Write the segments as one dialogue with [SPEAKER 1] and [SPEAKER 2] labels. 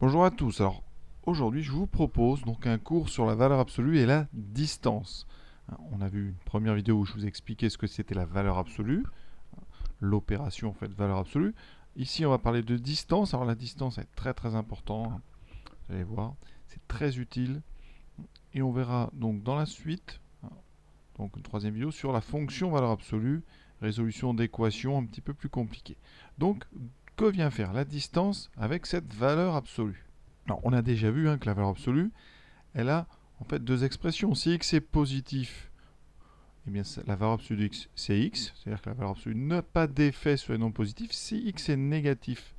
[SPEAKER 1] Bonjour à tous. Alors aujourd'hui, je vous propose donc un cours sur la valeur absolue et la distance. On a vu une première vidéo où je vous expliquais ce que c'était la valeur absolue, l'opération en fait valeur absolue. Ici, on va parler de distance. Alors la distance est très important. Vous allez voir, c'est très utile. Et on verra donc dans la suite, donc une troisième vidéo sur la fonction valeur absolue, résolution d'équations un petit peu plus compliquées. Donc, que vient faire la distance avec cette valeur absolue? Alors, on a déjà vu que la valeur absolue, elle a en fait deux expressions. Si x est positif, eh bien la valeur absolue de x, c'est x, c'est-à-dire que la valeur absolue n'a pas d'effet sur les nombres positifs. Si x est négatif,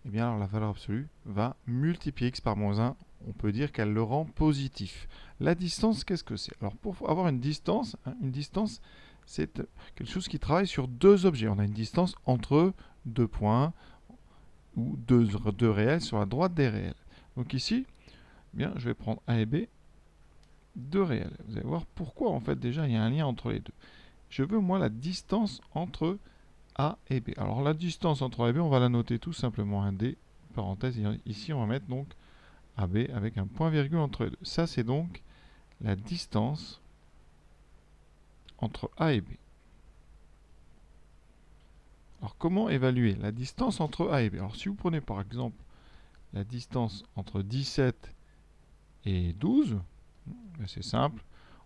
[SPEAKER 1] eh bien alors la valeur absolue va multiplier x par moins 1. On peut dire qu'elle le rend positif. La distance, qu'est-ce que c'est? Alors pour avoir une distance, c'est quelque chose qui travaille sur deux objets. On a une distance entre deux points ou deux réels sur la droite des réels. Donc ici, eh bien, je vais prendre A et B, deux réels. Vous allez voir pourquoi en fait déjà il y a un lien entre les deux. Je veux moi la distance entre A et B. Alors la distance entre A et B, on va la noter tout simplement un D, parenthèse, ici on va mettre donc AB avec un point virgule entre les deux. Ça c'est donc la distance entre A et B. Alors comment évaluer la distance entre A et B? Alors si vous prenez par exemple la distance entre 17 et 12, c'est simple,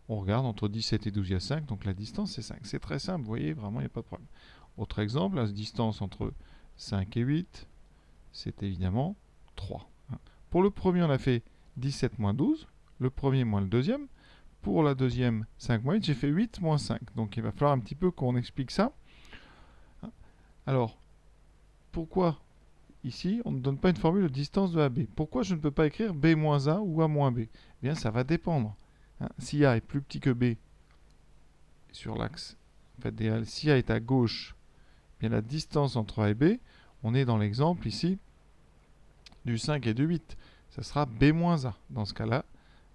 [SPEAKER 1] on regarde entre 17 et 12, il y a 5, donc la distance c'est 5. C'est très simple, vous voyez, vraiment il n'y a pas de problème. Autre exemple, la distance entre 5 et 8, c'est évidemment 3. Pour le premier, on a fait 17 moins 12, le premier moins le deuxième. Pour la deuxième, 5 moins 8, j'ai fait 8 moins 5. Donc il va falloir un petit peu qu'on explique ça. Alors, pourquoi ici, on ne donne pas une formule de distance de AB? Pourquoi je ne peux pas écrire B moins A ou A moins B? Eh bien, ça va dépendre. Si A est plus petit que B sur l'axe en fait, des réels, si A est à gauche, eh bien la distance entre A et B, on est dans l'exemple ici du 5 et du 8. Ça sera B moins A. Dans ce cas-là,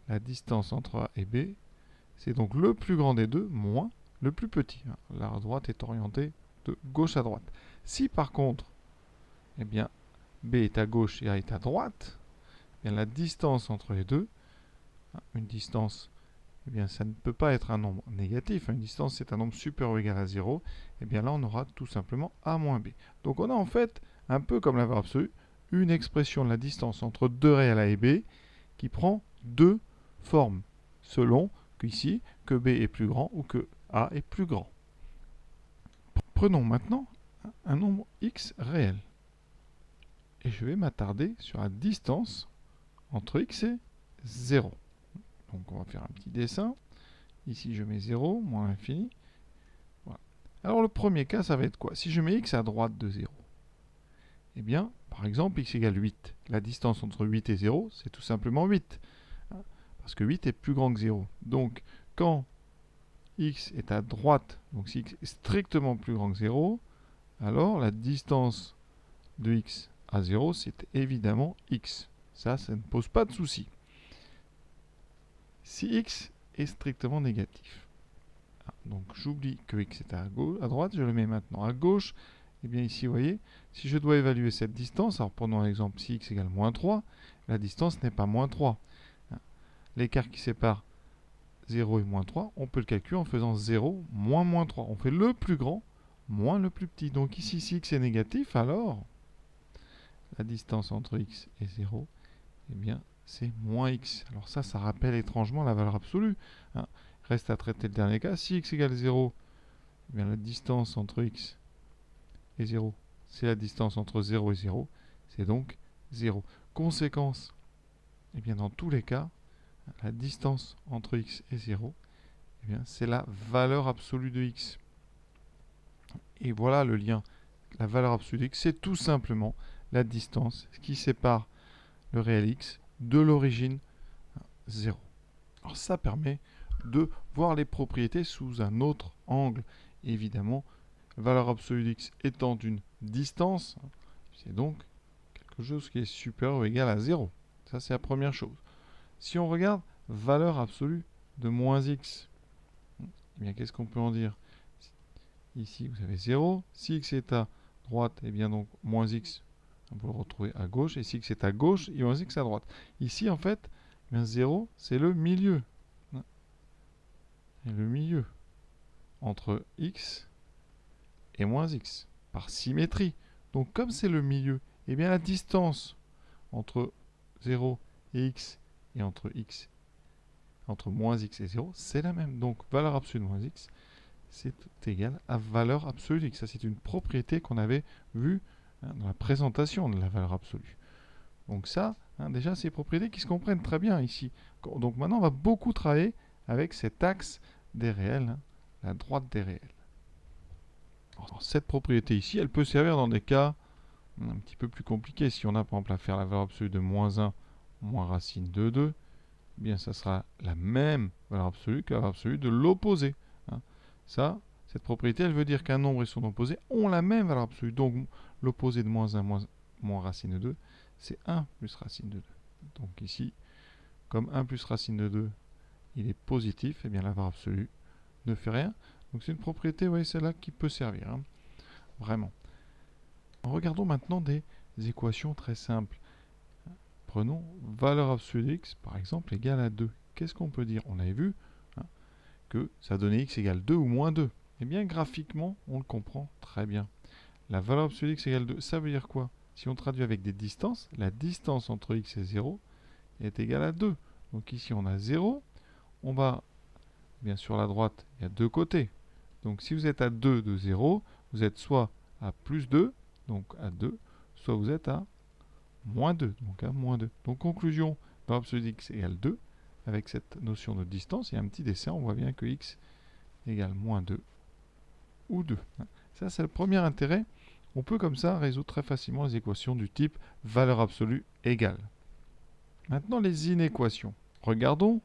[SPEAKER 1] la distance entre A et B, c'est donc le plus grand des deux moins le plus petit. La droite est orientée de gauche à droite. Si par contre, eh bien, B est à gauche et A est à droite, eh bien, la distance entre les deux, une distance, eh bien, ça ne peut pas être un nombre négatif. Une distance, c'est un nombre supérieur ou égal à 0. Et bien là, on aura tout simplement A moins B. Donc on a en fait, un peu comme la valeur absolue, une expression de la distance entre deux réels A et B qui prend deux formes, selon qu'ici, que B est plus grand ou que A est plus grand. Prenons maintenant un nombre x réel. Et je vais m'attarder sur la distance entre x et 0. Donc on va faire un petit dessin. Ici je mets 0, moins l'infini. Voilà. Alors le premier cas, ça va être quoi? Si je mets x à droite de 0, eh bien, par exemple, x égale 8. La distance entre 8 et 0, c'est tout simplement 8. Parce que 8 est plus grand que 0. Donc, quand x est à droite, donc si x est strictement plus grand que 0, alors la distance de x à 0, c'est évidemment x. Ça ne pose pas de souci. Si x est strictement négatif, donc j'oublie que x est à droite, je le mets maintenant à gauche. Et bien ici, vous voyez, si je dois évaluer cette distance, alors prenons l'exemple si x égale moins 3, la distance n'est pas moins 3. L'écart qui sépare 0 et moins 3, on peut le calculer en faisant 0 moins 3. On fait le plus grand moins le plus petit. Donc ici, si x est négatif, alors la distance entre x et 0, eh bien, c'est moins x. Alors ça rappelle étrangement la valeur absolue. Reste à traiter le dernier cas. Si x égale 0, eh bien, la distance entre x et 0, c'est la distance entre 0 et 0. C'est donc 0. Conséquence, eh bien, dans tous les cas, la distance entre x et 0, eh bien, c'est la valeur absolue de x. Et voilà le lien. La valeur absolue de x, c'est tout simplement la distance qui sépare le réel x de l'origine 0. Alors ça permet de voir les propriétés sous un autre angle. Évidemment, la valeur absolue d'x étant une distance, c'est donc quelque chose qui est supérieur ou égal à 0. Ça, c'est la première chose. Si on regarde valeur absolue de moins x, eh bien, qu'est-ce qu'on peut en dire? Ici, vous avez 0. Si x est à droite, eh bien donc moins x, Vous le retrouvez à gauche. Et si x est à gauche, y moins x à droite. Ici, en fait, 0, c'est le milieu. Et le milieu entre x et moins x, par symétrie. Donc, comme c'est le milieu, eh bien la distance entre 0 et x entre moins x et 0, c'est la même. Donc, valeur absolue de moins x, c'est égal à valeur absolue de x. Ça, c'est une propriété qu'on avait vue dans la présentation de la valeur absolue. Donc ça, déjà, c'est des propriétés qui se comprennent très bien ici. Donc maintenant, on va beaucoup travailler avec cet axe des réels, la droite des réels. Alors, cette propriété ici, elle peut servir dans des cas un petit peu plus compliqués. Si on a par exemple à faire la valeur absolue de moins 1 moins racine de 2, eh bien ça sera la même valeur absolue que la valeur absolue de l'opposé. Ça, cette propriété, elle veut dire qu'un nombre et son opposé ont la même valeur absolue. Donc l'opposé de moins 1 moins racine de 2, c'est 1 plus racine de 2. Donc ici, comme 1 plus racine de 2, il est positif, et bien la valeur absolue ne fait rien. Donc c'est une propriété, oui, celle-là qui peut servir. Vraiment. Regardons maintenant des équations très simples. Prenons valeur absolue de x, par exemple, égale à 2. Qu'est-ce qu'on peut dire? On avait vu que ça donnait x égale 2 ou moins 2. Eh bien, graphiquement, on le comprend très bien. La valeur absolue de x égale 2, ça veut dire quoi? Si on traduit avec des distances, la distance entre x et 0 est égale à 2. Donc ici, on a 0. On va, bien sûr, à la droite, il y a deux côtés. Donc si vous êtes à 2 de 0, vous êtes soit à plus 2, donc à 2, soit vous êtes à moins 2, donc à moins 2. Donc conclusion, valeur absolue de x égale 2. Avec cette notion de distance, il y a un petit dessin, on voit bien que x égale moins 2 ou 2. Ça, c'est le premier intérêt. On peut comme ça résoudre très facilement les équations du type valeur absolue égale. Maintenant, les inéquations. Regardons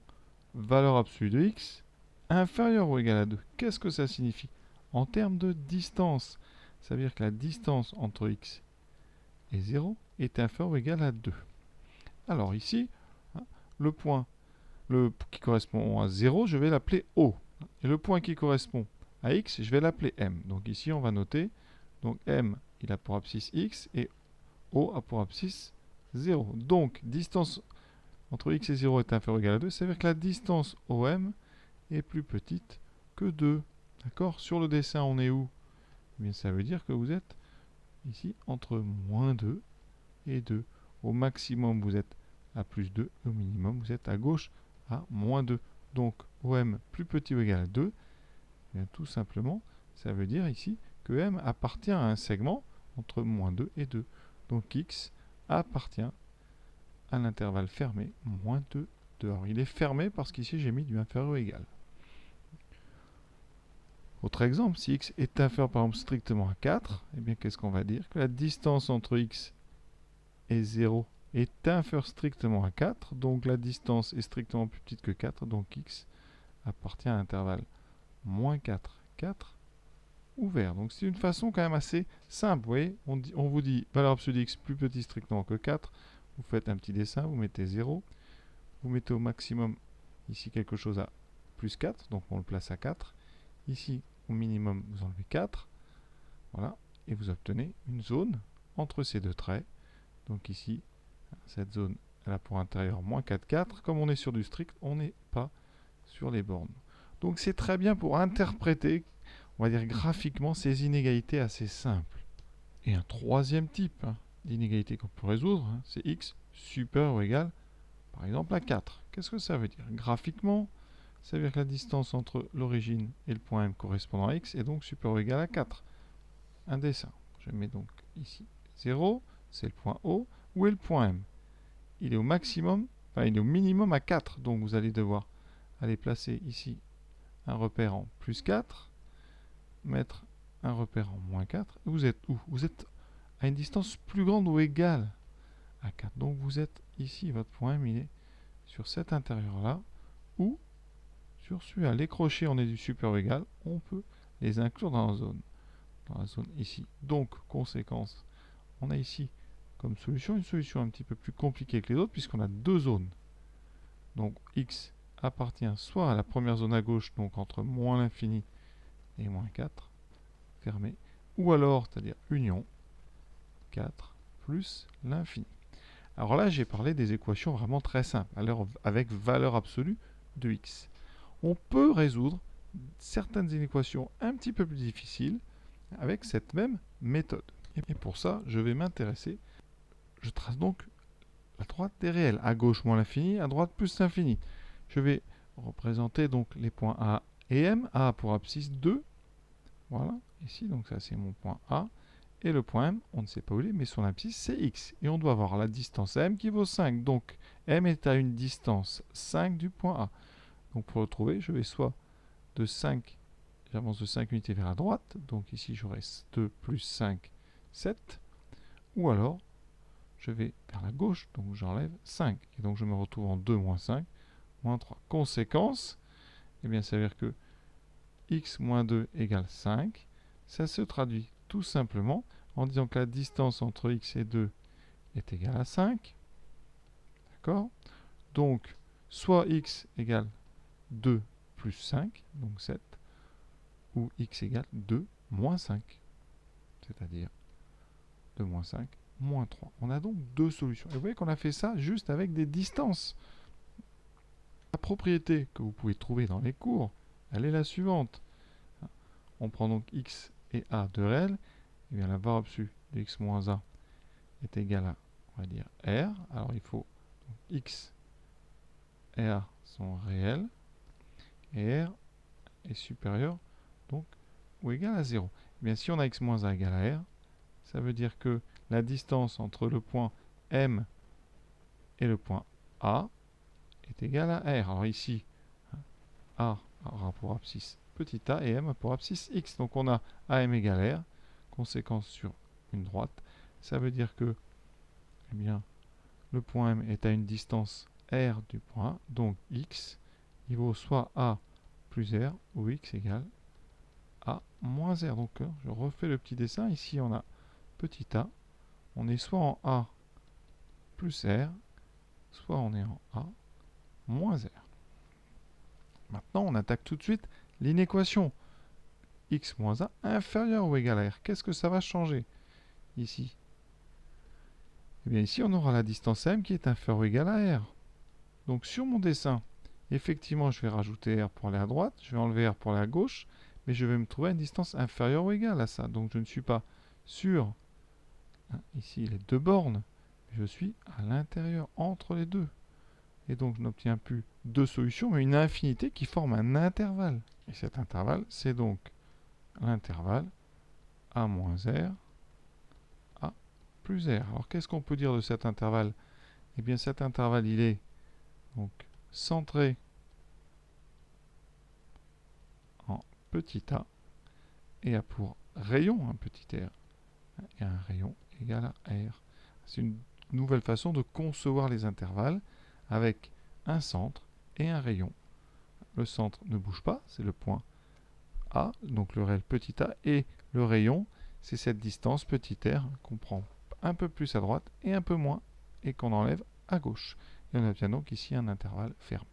[SPEAKER 1] valeur absolue de x inférieure ou égale à 2. Qu'est-ce que ça signifie? En termes de distance, ça veut dire que la distance entre x et 0 est inférieure ou égale à 2. Alors ici, le point qui correspond à 0, je vais l'appeler O. Et le point qui correspond à x, je vais l'appeler M. Donc ici, on va noter, donc M, il a pour abscisse x, et O a pour abscisse 0. Donc, distance entre x et 0 est inférieure ou égale à 2, ça veut dire que la distance OM est plus petite que 2. D'accord? Sur le dessin, on est où? Eh bien, ça veut dire que vous êtes ici entre moins 2 et 2. Au maximum, vous êtes à plus 2, et au minimum, vous êtes à gauche à moins 2. Donc, OM plus petit ou égal à 2, eh bien, tout simplement, ça veut dire ici que M appartient à un segment entre moins 2 et 2. Donc, X appartient à l'intervalle fermé moins 2, 2. Alors, il est fermé parce qu'ici, j'ai mis du inférieur ou égal. Autre exemple, si x est inférieur par exemple strictement à 4, eh bien qu'est-ce qu'on va dire? Que la distance entre x et 0 est inférieure strictement à 4, donc la distance est strictement plus petite que 4, donc x appartient à l'intervalle moins 4, 4 ouvert. Donc c'est une façon quand même assez simple, vous voyez, on vous dit valeur absolue de x plus petit strictement que 4, vous faites un petit dessin, vous mettez 0, vous mettez au maximum ici quelque chose à plus 4, donc on le place à 4, ici au minimum vous enlevez 4, voilà, et vous obtenez une zone entre ces deux traits. Donc ici, cette zone, elle a pour intérieur moins 4, 4. Comme on est sur du strict, on n'est pas sur les bornes. Donc c'est très bien pour interpréter, on va dire graphiquement, ces inégalités assez simples. Et un troisième type d'inégalité qu'on peut résoudre, c'est x supérieur ou égal, par exemple, à 4. Qu'est-ce que ça veut dire? Graphiquement, ça veut dire que la distance entre l'origine et le point M correspondant à x est donc supérieure ou égale à 4. Un dessin. Je mets donc ici 0, c'est le point O. Où est le point M? Il est au maximum, enfin il est au minimum à 4. Donc vous allez devoir aller placer ici un repère en plus 4, mettre un repère en moins 4. Vous êtes où? Vous êtes à une distance plus grande ou égale à 4. Donc vous êtes ici, votre point M, il est sur cet intérieur-là, ou sur celui-là. Les crochets, on est du supérieur ou égal, on peut les inclure dans la zone ici. Donc, conséquence, on a ici comme solution une solution un petit peu plus compliquée que les autres, puisqu'on a deux zones. Donc, x appartient soit à la première zone à gauche, donc entre moins l'infini et moins 4, fermé, ou alors, c'est-à-dire union, 4 plus l'infini. Alors là, j'ai parlé des équations vraiment très simples, avec valeur absolue de x. On peut résoudre certaines équations un petit peu plus difficiles avec cette même méthode. Et pour ça, je vais m'intéresser. Je trace donc la droite des réels. À gauche, moins l'infini, à droite, plus l'infini. Je vais représenter donc les points A et M. A pour abscisse 2. Voilà, ici, donc ça c'est mon point A. Et le point M, on ne sait pas où il est, mais son abscisse c'est x. Et on doit avoir la distance M qui vaut 5. Donc M est à une distance 5 du point A. Donc pour le trouver, je vais soit de 5, j'avance de 5 unités vers la droite. Donc ici j'aurai 2 plus 5, 7. Ou alors, je vais vers la gauche, donc j'enlève 5. Et donc je me retrouve en 2 moins 5, moins 3. Conséquence, eh bien ça veut dire que x moins 2 égale 5. Ça se traduit tout simplement en disant que la distance entre x et 2 est égale à 5. D'accord? Donc, soit x égale 2 plus 5, donc 7, ou x égale 2 moins 5, c'est-à-dire 2 moins 5, moins 3. On a donc deux solutions. Et vous voyez qu'on a fait ça juste avec des distances. La propriété que vous pouvez trouver dans les cours, elle est la suivante. On prend donc x et a de réels. Et bien la valeur absolue de x moins a est égale à, on va dire, r. Alors il faut x et a sont réels. Et r est supérieur donc ou égal à 0. Et bien si on a x moins a égale à r, ça veut dire que la distance entre le point M et le point A est égale à R. Alors ici, A aura pour abscisse petit a et M pour abscisse x. Donc on a AM égale R, conséquence sur une droite. Ça veut dire que eh bien, le point M est à une distance R du point A, donc x, il vaut soit A plus R ou x égale A moins R. Donc je refais le petit dessin. Ici on a petit a, on est soit en A plus R, soit on est en A moins R. Maintenant, on attaque tout de suite l'inéquation. X moins A inférieur ou égal à R. Qu'est-ce que ça va changer ici? Eh bien ici, on aura la distance M qui est inférieure ou égale à R. Donc sur mon dessin, effectivement, je vais rajouter R pour aller à droite, je vais enlever R pour aller à gauche, mais je vais me trouver à une distance inférieure ou égale à ça. Donc je ne suis pas sur, ici, les deux bornes, je suis à l'intérieur, entre les deux. Et donc je n'obtiens plus deux solutions, mais une infinité qui forme un intervalle. Et cet intervalle, c'est donc l'intervalle A moins R, A plus R. Alors qu'est-ce qu'on peut dire de cet intervalle? Eh bien cet intervalle, il est donc centré en petit a et a pour rayon un petit r et un rayon égal à r. C'est une nouvelle façon de concevoir les intervalles avec un centre et un rayon. Le centre ne bouge pas, c'est le point A, donc le réel petit a, et le rayon, c'est cette distance petit r qu'on prend un peu plus à droite et un peu moins, et qu'on enlève à gauche. Et on obtient donc ici un intervalle fermé.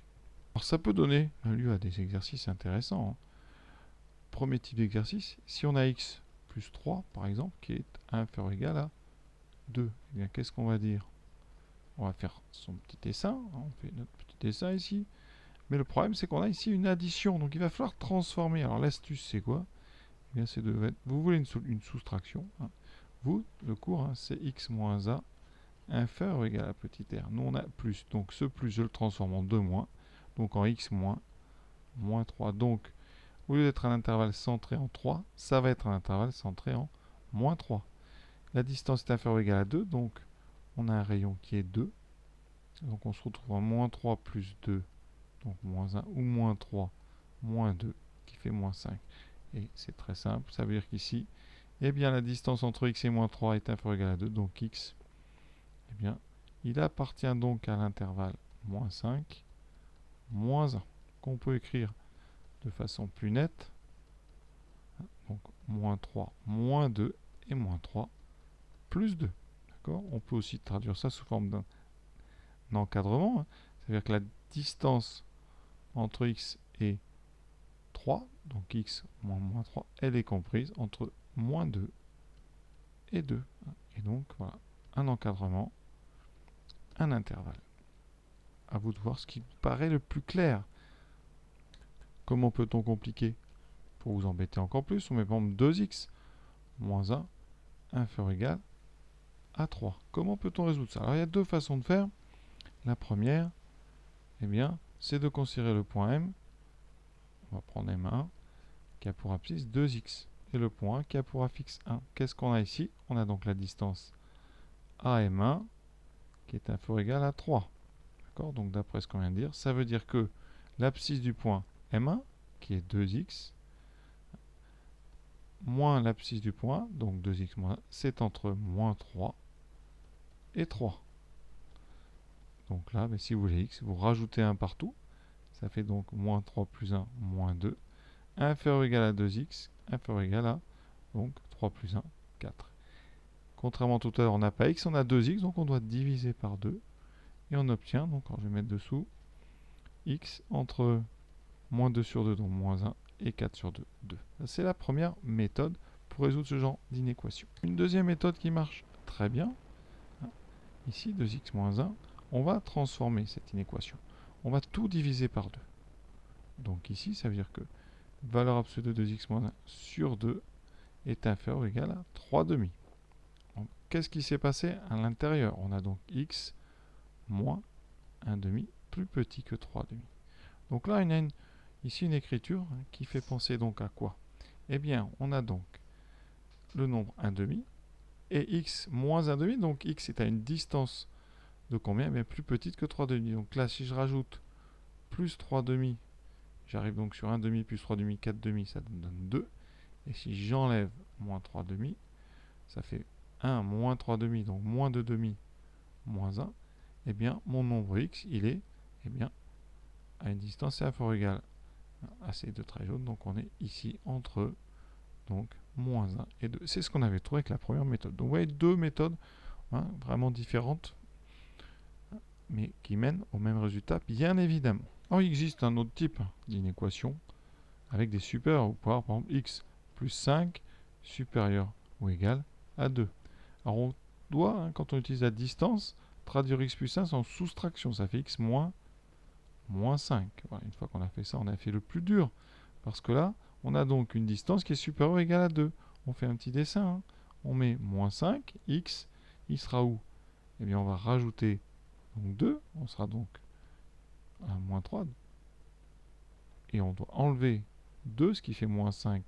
[SPEAKER 1] Alors ça peut donner lieu à des exercices intéressants. Premier type d'exercice, si on a x plus 3, par exemple, qui est inférieur ou égal à 2, eh bien qu'est-ce qu'on va dire? On va faire son petit dessin, on fait notre petit dessin ici. Mais le problème, c'est qu'on a ici une addition, donc il va falloir transformer. Alors l'astuce, c'est quoi? Eh bien, c'est de... Vous voulez une soustraction. Vous, le cours, c'est x moins a inférieur ou égal à petit r. Nous, on a plus. Donc ce plus, je le transforme en 2 moins. Donc en x moins, moins 3. Donc, au lieu d'être un intervalle centré en 3, ça va être un intervalle centré en moins 3. La distance est inférieure ou égale à 2, donc on a un rayon qui est 2. Donc on se retrouve en moins 3 plus 2, donc moins 1, ou moins 3, moins 2, qui fait moins 5. Et c'est très simple, ça veut dire qu'ici, eh bien la distance entre x et moins 3 est inférieure ou égale à 2, donc x, eh bien, il appartient donc à l'intervalle moins 5, moins 1, qu'on peut écrire de façon plus nette. Donc moins 3, moins 2 et moins 3, plus 2. On peut aussi traduire ça sous forme d'un encadrement. C'est-à-dire que la distance entre x et 3, donc x moins moins 3, elle est comprise entre moins 2 et 2. Et donc voilà, un encadrement, un intervalle. À vous de voir ce qui paraît le plus clair. Comment peut-on compliquer? Pour vous embêter encore plus, on met par exemple 2x moins 1 inférieur ou égal à 3. Comment peut-on résoudre ça? Alors il y a deux façons de faire. La première, eh bien, c'est de considérer le point M. On va prendre M1 qui a pour abscisse 2x. Et le point 1 qui a pour affixe 1. Qu'est-ce qu'on a ici? On a donc la distance AM1 qui est inférieur ou égal à 3. D'accord? Donc d'après ce qu'on vient de dire, ça veut dire que l'abscisse du point M1, qui est 2x, moins l'abscisse du point, donc 2x moins 1, c'est entre moins 3 et 3. Donc là, mais si vous voulez x, vous rajoutez 1 partout. Ça fait donc moins 3 plus 1, moins 2. Inférieur ou égal à 2x, inférieur ou égal à donc 3 plus 1, 4. Contrairement à tout à l'heure, on n'a pas x, on a 2x, donc on doit diviser par 2. Et on obtient, donc je vais mettre dessous, x entre moins 2 sur 2, donc moins 1, et 4 sur 2, 2. C'est la première méthode pour résoudre ce genre d'inéquation. Une deuxième méthode qui marche très bien, ici 2x moins 1, on va transformer cette inéquation. On va tout diviser par 2. Donc ici, ça veut dire que valeur absolue de 2x moins 1 sur 2 est inférieure ou égale à 3 demi. Qu'est-ce qui s'est passé à l'intérieur? On a donc x moins 1 demi plus petit que 3 demi. Donc là, on a ici une écriture qui fait penser donc à quoi? Eh bien, on a donc le nombre 1 demi et x moins 1 demi. Donc x est à une distance de combien? Bien plus petite que 3 demi. Donc là, si je rajoute plus 3 demi, j'arrive donc sur 1 demi plus 3 demi, 4 demi, ça donne 2. Et si j'enlève moins 3 demi, ça fait 1 moins 3 demi, donc moins 2 demi, moins 1. Eh bien, mon nombre x, il est eh bien, à une distance inférieure ou égale à ces deux traits jaunes. Donc on est ici entre donc moins 1 et 2. C'est ce qu'on avait trouvé avec la première méthode. Donc vous voyez deux méthodes vraiment différentes, mais qui mènent au même résultat, bien évidemment. Alors il existe un autre type d'inéquation avec des supérieurs au pouvoir, par exemple x plus 5 supérieur ou égal à 2. Alors on doit, quand on utilise la distance, traduire x plus 1 en soustraction. Ça fait x moins 5. Voilà, une fois qu'on a fait ça, on a fait le plus dur. Parce que là, on a donc une distance qui est supérieure ou égale à 2. On fait un petit dessin. On met moins 5, x, il sera où? Eh bien, on va rajouter donc 2. On sera donc à moins 3. Et on doit enlever 2, ce qui fait moins 5,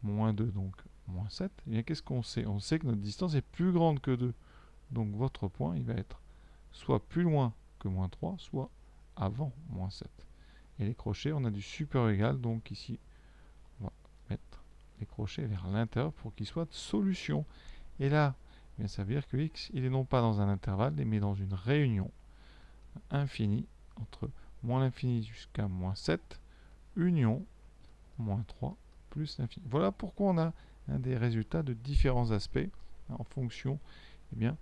[SPEAKER 1] moins 2, donc moins 7. Eh bien, qu'est-ce qu'on sait? On sait que notre distance est plus grande que 2. Donc, votre point, il va être soit plus loin que moins 3, soit avant moins 7. Et les crochets, on a du supérieur ou égal. Donc, ici, on va mettre les crochets vers l'intérieur pour qu'ils soient de solution. Et là, eh bien, ça veut dire que x, il est non pas dans un intervalle, mais dans une réunion infinie entre moins l'infini jusqu'à moins 7, union moins 3 plus l'infini. Voilà pourquoi on a des résultats de différents aspects en fonction eh bien,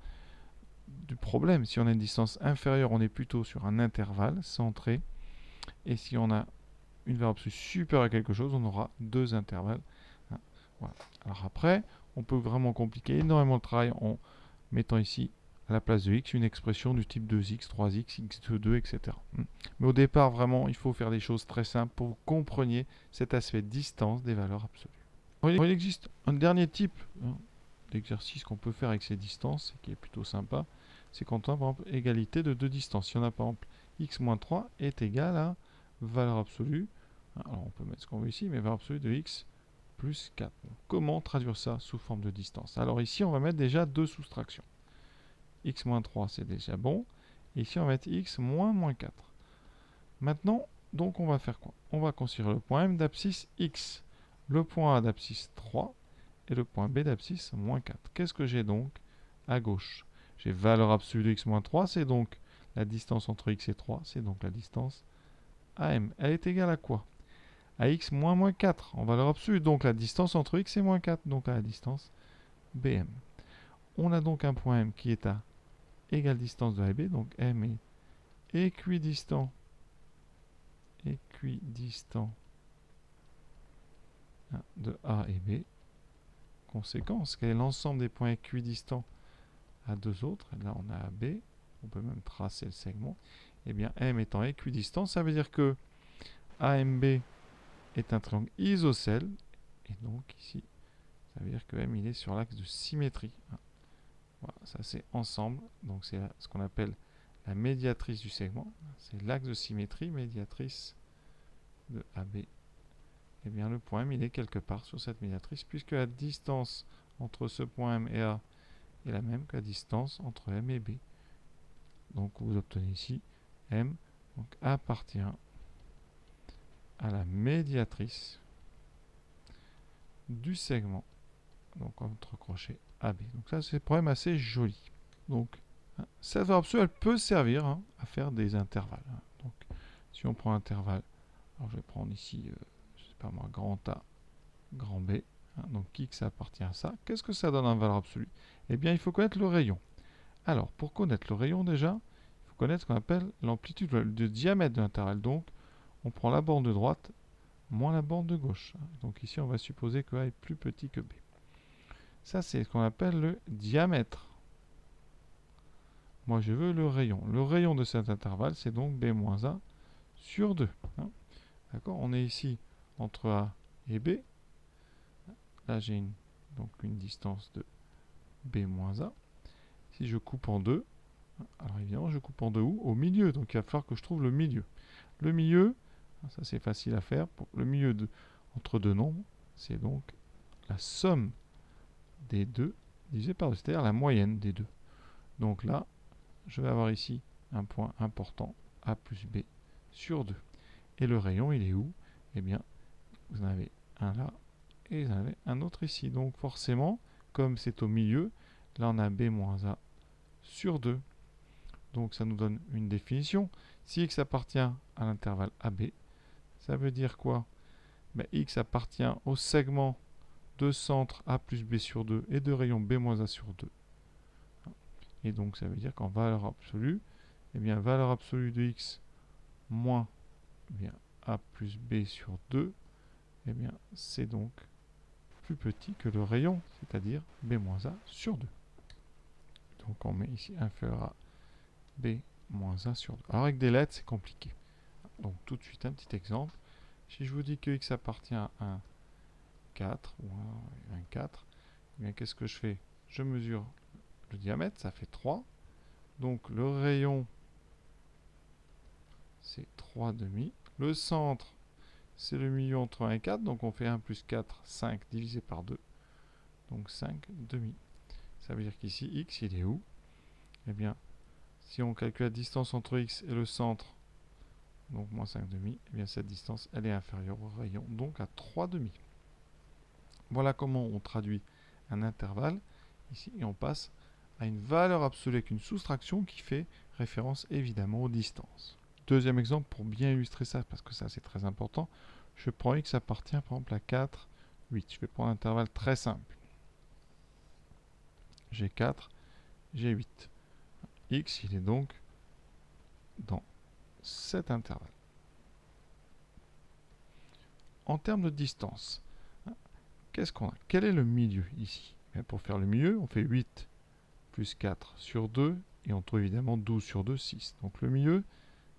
[SPEAKER 1] du problème. Si on a une distance inférieure, on est plutôt sur un intervalle centré. Et si on a une valeur absolue supérieure à quelque chose, on aura deux intervalles. Voilà. Alors après, on peut vraiment compliquer énormément le travail en mettant ici à la place de x une expression du type 2x, 3x, x2, etc. Mais au départ, vraiment, il faut faire des choses très simples pour que vous compreniez cet aspect distance des valeurs absolues. Alors, il existe un dernier type d'exercice qu'on peut faire avec ces distances, qui est plutôt sympa. C'est quand on a par exemple égalité de deux distances. Si on a par exemple x moins 3 est égal à valeur absolue, alors on peut mettre ce qu'on veut ici, mais valeur absolue de x plus 4. Donc, comment traduire ça sous forme de distance? Alors ici, on va mettre déjà deux soustractions. X moins 3, c'est déjà bon. Et ici, on va mettre x moins 4. Maintenant, donc, on va faire quoi? On va considérer le point M d'abscisse x, le point A d'abscisse 3 et le point B d'abscisse moins 4. Qu'est-ce que j'ai donc à gauche? J'ai valeur absolue de x moins 3, c'est donc la distance entre x et 3, c'est donc la distance AM. Elle est égale à quoi? À x moins 4 en valeur absolue, donc la distance entre x et moins 4, donc à la distance BM. On a donc un point M qui est à égale distance de A et B, donc M est équidistant de A et B. Conséquence, quel est l'ensemble des points équidistants à deux autres. Et là, on a AB. On peut même tracer le segment. Eh bien, M étant équidistant, ça veut dire que AMB est un triangle isocèle. Et donc, ici, ça veut dire que M, il est sur l'axe de symétrie. Voilà, ça c'est ensemble. Donc, c'est ce qu'on appelle la médiatrice du segment. C'est l'axe de symétrie, médiatrice de AB. Eh bien, le point M, il est quelque part sur cette médiatrice, puisque la distance entre ce point M et A est la même que la distance entre M et B. Donc, vous obtenez ici M donc, appartient à la médiatrice du segment, donc entre crochets AB. Donc, ça, c'est un problème assez joli. Donc, cette valeur absolue, elle peut servir à faire des intervalles. Donc, si on prend intervalle, alors je vais prendre ici, je sais pas moi, grand A, grand B. Donc X appartient à ça. Qu'est-ce que ça donne en valeur absolue? Eh bien, il faut connaître le rayon. Alors, pour connaître le rayon déjà, il faut connaître ce qu'on appelle l'amplitude, le diamètre de l'intervalle. Donc, on prend la borne de droite moins la borne de gauche. Donc ici, on va supposer que A est plus petit que B. Ça, c'est ce qu'on appelle le diamètre. Moi, je veux le rayon. Le rayon de cet intervalle, c'est donc B moins A sur 2. D'accord? On est ici entre A et B. Là, j'ai donc une distance de B moins A. Si je coupe en deux, alors évidemment, je coupe en deux où? Au milieu. Donc, il va falloir que je trouve le milieu. Le milieu, ça c'est facile à faire. Le milieu entre deux nombres, c'est donc la somme des deux divisé par 2, c'est-à-dire la moyenne des deux. Donc là, je vais avoir ici un point important, A plus B sur 2. Et le rayon, il est où? Eh bien, vous en avez un là, et vous en avez un autre ici. Donc forcément, comme c'est au milieu, là on a B moins A sur 2. Donc ça nous donne une définition. Si X appartient à l'intervalle AB, ça veut dire quoi? X appartient au segment de centre A plus B sur 2 et de rayon B moins A sur 2. Et donc ça veut dire qu'en valeur absolue, eh bien valeur absolue de X moins A plus B sur 2, eh bien c'est donc plus petit que le rayon, c'est-à-dire B moins A sur 2. Donc on met ici inférieur à B moins A sur 2. Alors avec des lettres, c'est compliqué. Donc tout de suite, un petit exemple. Si je vous dis que X appartient à un 4 ou un 4, eh bien qu'est-ce que je fais? Je mesure le diamètre, ça fait 3. Donc le rayon, c'est 3 demi. Le centre, c'est le milieu entre 1 et 4. Donc on fait 1 plus 4, 5 divisé par 2. Donc 5 demi. Ça veut dire qu'ici, X, il est où? Eh bien, si on calcule la distance entre X et le centre, donc moins 5 demi, eh bien cette distance, elle est inférieure au rayon, donc à 3 demi. Voilà comment on traduit un intervalle ici, et on passe à une valeur absolue avec une soustraction qui fait référence évidemment aux distances. Deuxième exemple pour bien illustrer ça, parce que ça c'est très important, je prends X appartient par exemple à 4, 8. Je vais prendre un intervalle très simple. J'ai 4, j'ai 8. X, il est donc dans cet intervalle. En termes de distance, qu'est-ce qu'on a? Quel est le milieu ici? Pour faire le milieu, on fait 8 plus 4 sur 2, et on trouve évidemment 12 sur 2, 6. Donc le milieu,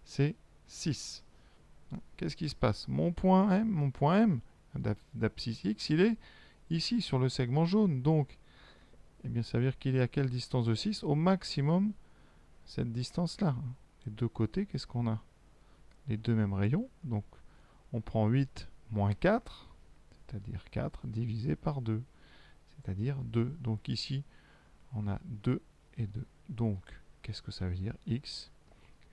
[SPEAKER 1] c'est 6. Qu'est-ce qui se passe? Mon point M d'abscisse X, il est ici sur le segment jaune. Donc, eh bien, ça veut dire qu'il est à quelle distance de 6? Au maximum, cette distance-là. Les deux côtés, qu'est-ce qu'on a? Les deux mêmes rayons. Donc, on prend 8 moins 4, c'est-à-dire 4, divisé par 2, c'est-à-dire 2. Donc ici, on a 2 et 2. Donc, qu'est-ce que ça veut dire? X,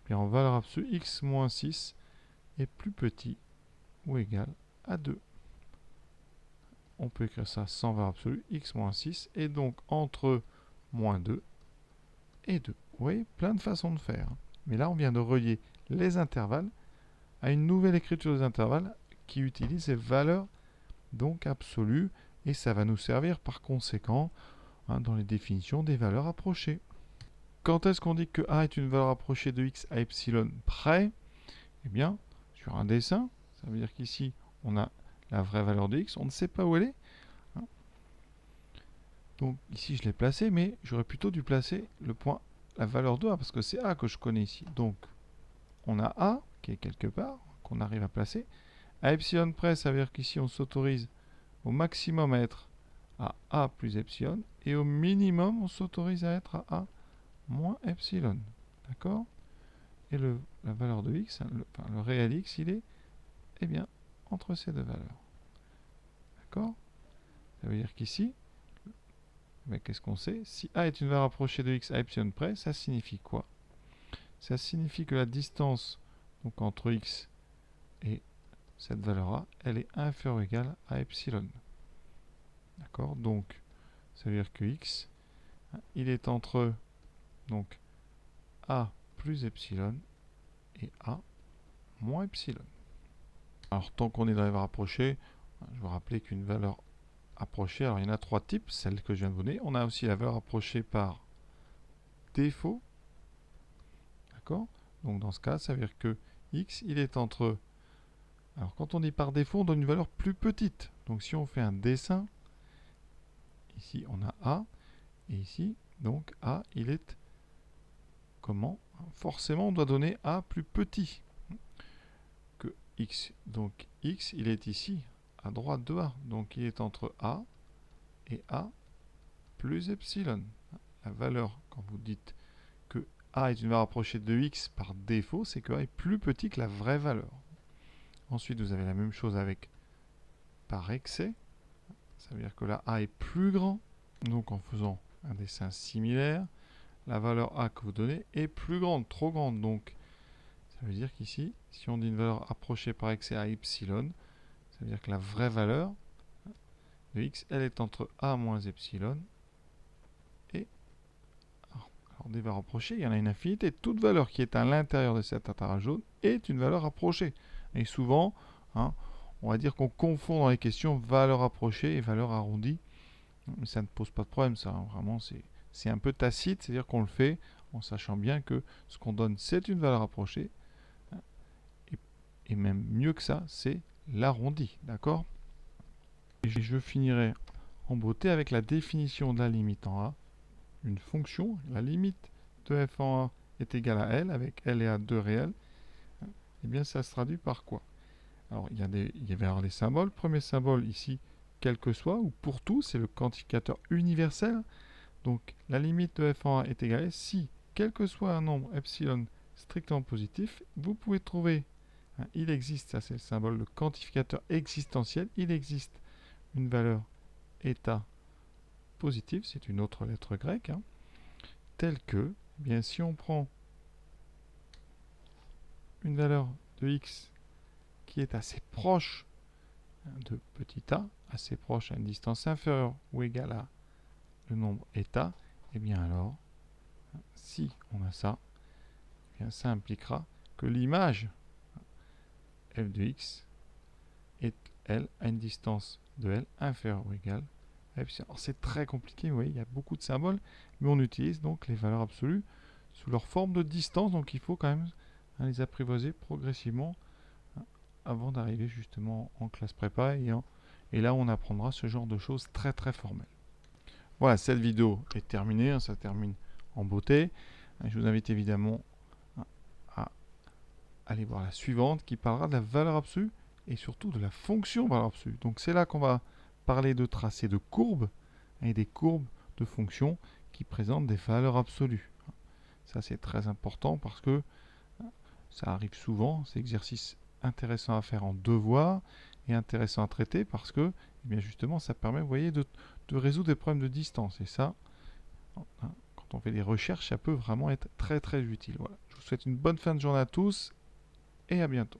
[SPEAKER 1] et en valeur absolue, X moins 6 est plus petit ou égal à 2. On peut écrire ça sans valeur absolue, X moins 6, et donc entre moins 2 et 2. Vous voyez, plein de façons de faire. Mais là, on vient de relier les intervalles à une nouvelle écriture des intervalles qui utilise ces valeurs donc absolues, et ça va nous servir par conséquent dans les définitions des valeurs approchées. Quand est-ce qu'on dit que A est une valeur approchée de X à epsilon près? Eh bien, sur un dessin, ça veut dire qu'ici, on a la vraie valeur de X, on ne sait pas où elle est. Donc ici je l'ai placé, mais j'aurais plutôt dû placer la valeur de A, parce que c'est A que je connais ici. Donc on a A qui est quelque part, qu'on arrive à placer. À epsilon près, ça veut dire qu'ici on s'autorise au maximum à être à A plus epsilon, et au minimum on s'autorise à être à A moins epsilon. D'accord? Et la valeur de x, le réel x, il est eh bien, entre ces deux valeurs. D'accord? Ça veut dire qu'ici, qu'est-ce qu'on sait? Si A est une valeur approchée de x à epsilon près, ça signifie quoi? Ça signifie que la distance donc, entre x et cette valeur A, elle est inférieure ou égale à epsilon. D'accord? Donc, ça veut dire que x, il est entre donc, A plus epsilon et A moins epsilon. Alors, tant qu'on est dans les valeurs approchées, je vous rappelle qu'une valeur approchée, alors il y en a trois types, celle que je viens de vous donner. On a aussi la valeur approchée par défaut. D'accord? Donc dans ce cas, ça veut dire que x, il est entre... Alors quand on dit par défaut, on donne une valeur plus petite. Donc si on fait un dessin, ici on a A, et ici, donc A, il est... Comment? Forcément, on doit donner A plus petit que x. Donc x, il est ici, à droite de A. Donc il est entre A et A plus epsilon. La valeur, quand vous dites que A est une valeur approchée de x par défaut, c'est que A est plus petit que la vraie valeur. Ensuite, vous avez la même chose avec par excès. Ça veut dire que là, A est plus grand. Donc en faisant un dessin similaire, la valeur A que vous donnez est plus grande, trop grande. Donc ça veut dire qu'ici, si on dit une valeur approchée par excès à epsilon, ça veut dire que la vraie valeur de x, elle est entre A moins epsilon et... Alors des valeurs approchées, il y en a une infinité. Toute valeur qui est à l'intérieur de cet intervalle jaune est une valeur approchée. Et souvent, on va dire qu'on confond dans les questions valeur approchée et valeur arrondie. Mais ça ne pose pas de problème, ça. Vraiment, c'est un peu tacite, c'est-à-dire qu'on le fait en sachant bien que ce qu'on donne, c'est une valeur approchée. Et même mieux que ça, c'est l'arrondi. D'accord? Et je finirai en beauté avec la définition de la limite en A. Une fonction, la limite de f en A est égale à L, avec L et A deux réels. Eh bien, ça se traduit par quoi? Alors, il va y avoir des symboles. Premier symbole ici, quel que soit, ou pour tout, c'est le quantificateur universel. Donc, la limite de f en A est égale à si, quel que soit un nombre epsilon strictement positif, vous pouvez trouver, il existe, ça c'est le symbole, le quantificateur existentiel, il existe une valeur état positive, c'est une autre lettre grecque, telle que, eh bien, si on prend une valeur de x qui est assez proche de petit a, assez proche à une distance inférieure ou égale à le nombre état, et bien alors, si on a ça, eh bien ça impliquera que l'image f de x est, elle, à une distance de L inférieure ou égale à epsilon. Alors c'est très compliqué, vous voyez, il y a beaucoup de symboles, mais on utilise donc les valeurs absolues sous leur forme de distance, donc il faut quand même les apprivoiser progressivement avant d'arriver justement en classe prépa, et là on apprendra ce genre de choses très très formelles. Voilà, cette vidéo est terminée, ça termine en beauté. Je vous invite évidemment à aller voir la suivante qui parlera de la valeur absolue et surtout de la fonction valeur absolue. Donc c'est là qu'on va parler de tracés de courbes et des courbes de fonctions qui présentent des valeurs absolues. Ça c'est très important parce que ça arrive souvent, c'est exercice intéressant à faire en devoir et intéressant à traiter parce que eh bien justement ça permet, vous voyez, de résoudre des problèmes de distance. Et ça, quand on fait des recherches, ça peut vraiment être très très utile. Voilà. Je vous souhaite une bonne fin de journée à tous et à bientôt.